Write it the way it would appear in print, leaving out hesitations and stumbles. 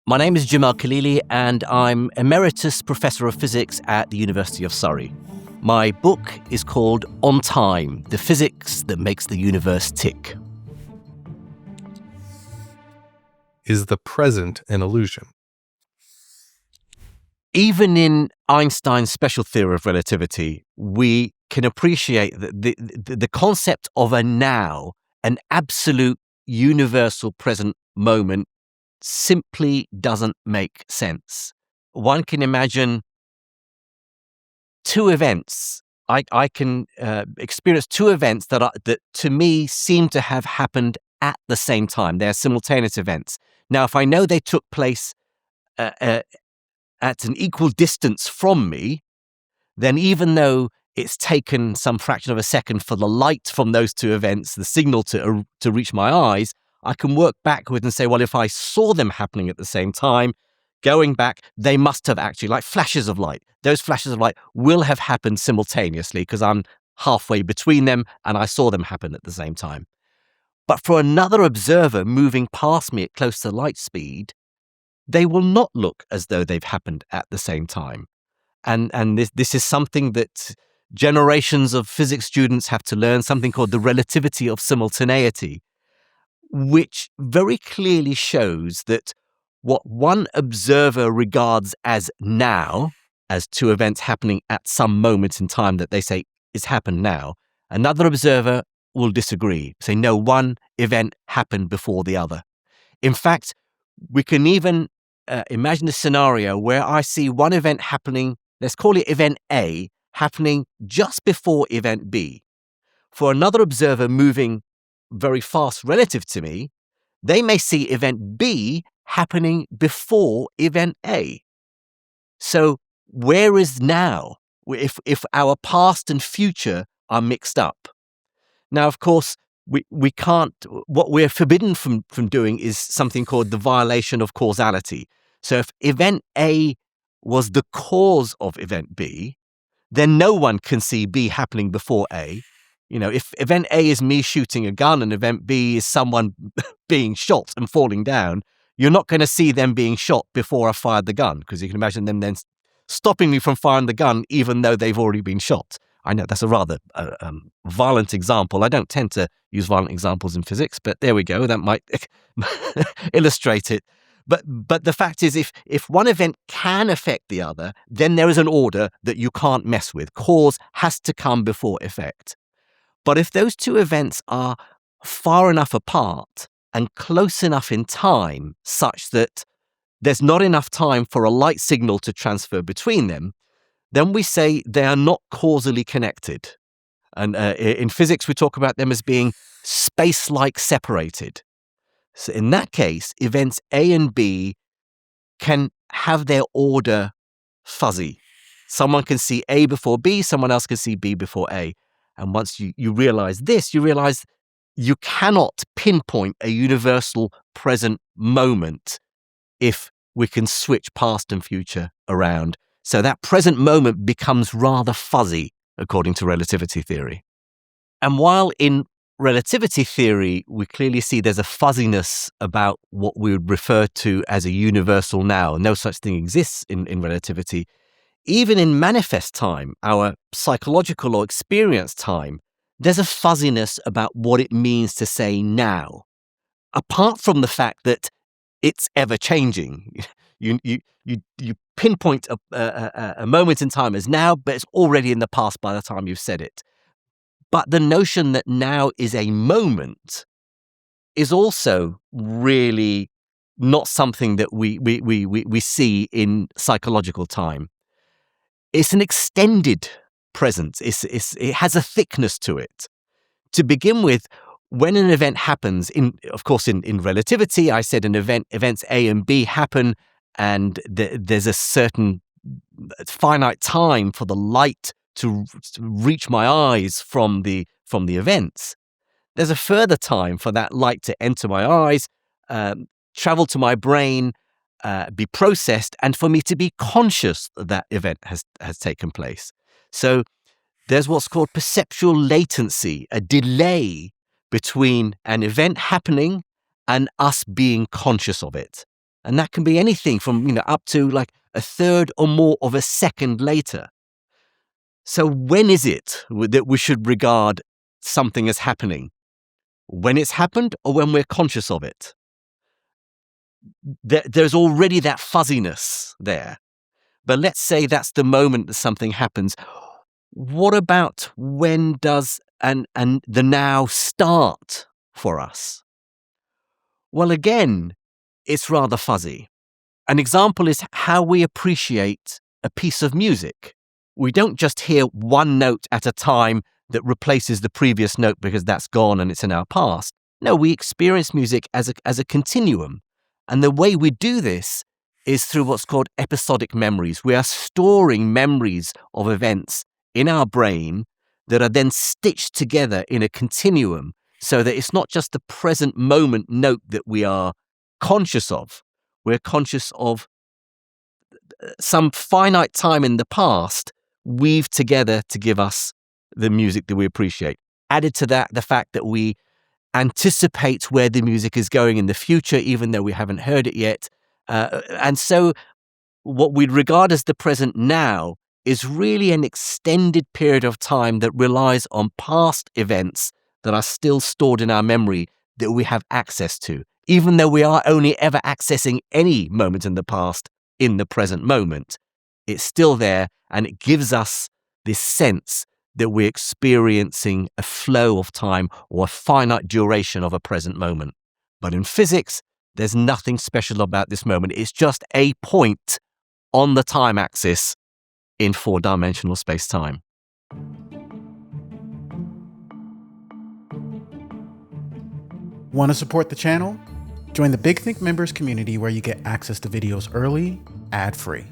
My name is Jim Al-Khalili, and I'm Emeritus Professor of Physics at the University of Surrey. My book is called On Time, the Physics That Makes the Universe Tick. Is the present an illusion? Even in Einstein's special theory of relativity, we can appreciate that the concept of a now, an absolute universal present moment, simply doesn't make sense. One can imagine two events. I can experience two events that to me seem to have happened at the same time. They're simultaneous events. Now, if I know they took place at an equal distance from me, then even though it's taken some fraction of a second for the light from those two events, the signal to reach my eyes, I can work backward and say, well, if I saw them happening at the same time, going back, they must have actually, like flashes of light. Those flashes of light will have happened simultaneously because I'm halfway between them and I saw them happen at the same time. But for another observer moving past me at close to light speed, they will not look as though they've happened at the same time. And this is something that generations of physics students have to learn, something called the relativity of simultaneity, which very clearly shows that what one observer regards as now, as two events happening at some moment in time that they say is happened now, another observer will disagree, say, no, one event happened before the other. In fact, we can even imagine a scenario where I see one event happening, let's call it event A, happening just before event B. For another observer moving very fast relative to me, they may see event B happening before event A. So where is now if our past and future are mixed up? Now, of course, we can't, what we're forbidden from doing is something called the violation of causality. So if event A was the cause of event B, then no one can see B happening before A. You know, if event A is me shooting a gun and event B is someone being shot and falling down, you're not going to see them being shot before I fired the gun, because you can imagine them then stopping me from firing the gun even though they've already been shot. I know that's a rather violent example. I don't tend to use violent examples in physics, but there we go. That might illustrate it. But the fact is, if one event can affect the other, then there is an order that you can't mess with. Cause has to come before effect. But if those two events are far enough apart and close enough in time such that there's not enough time for a light signal to transfer between them, then we say they are not causally connected. And in physics, we talk about them as being space-like separated. So in that case, events A and B can have their order fuzzy. Someone can see A before B, someone else can see B before A. And once you realize this, you realize you cannot pinpoint a universal present moment if we can switch past and future around. So that present moment becomes rather fuzzy, according to relativity theory. And while in relativity theory, we clearly see there's a fuzziness about what we would refer to as a universal now. No such thing exists in relativity. Even in manifest time, our psychological or experience time, there's a fuzziness about what it means to say now. Apart from the fact that it's ever changing. You pinpoint a moment in time as now, but it's already in the past by the time you've said it. But the notion that now is a moment is also really not something that we see in psychological time. It's an extended presence. It has a thickness to it. To begin with, when an event happens, of course, in relativity, I said events A and B happen, and there's a certain finite time for the light to reach my eyes from the events. There's a further time for that light to enter my eyes, travel to my brain, be processed, and for me to be conscious that event has taken place. So there's what's called perceptual latency, a delay between an event happening and us being conscious of it. And that can be anything from, up to like a third or more of a second later. So when is it that we should regard something as happening? When it's happened or when we're conscious of it? There's already that fuzziness there. But let's say that's the moment that something happens. What about when does and the now start for us? Well, again, it's rather fuzzy. An example is how we appreciate a piece of music. We don't just hear one note at a time that replaces the previous note because that's gone and it's in our past. No, we experience music as a continuum. And the way we do this is through what's called episodic memories. We are storing memories of events in our brain that are then stitched together in a continuum so that it's not just the present moment note that we are conscious of. We're conscious of some finite time in the past weaved together to give us the music that we appreciate. Added to that, the fact that we anticipate where the music is going in the future, even though we haven't heard it yet. And so what we'd regard as the present now is really an extended period of time that relies on past events that are still stored in our memory that we have access to, even though we are only ever accessing any moment in the past in the present moment. It's still there, and it gives us this sense that we're experiencing a flow of time or a finite duration of a present moment. But in physics, there's nothing special about this moment. It's just a point on the time axis in four-dimensional space-time. Want to support the channel? Join the Big Think members community where you get access to videos early, ad-free.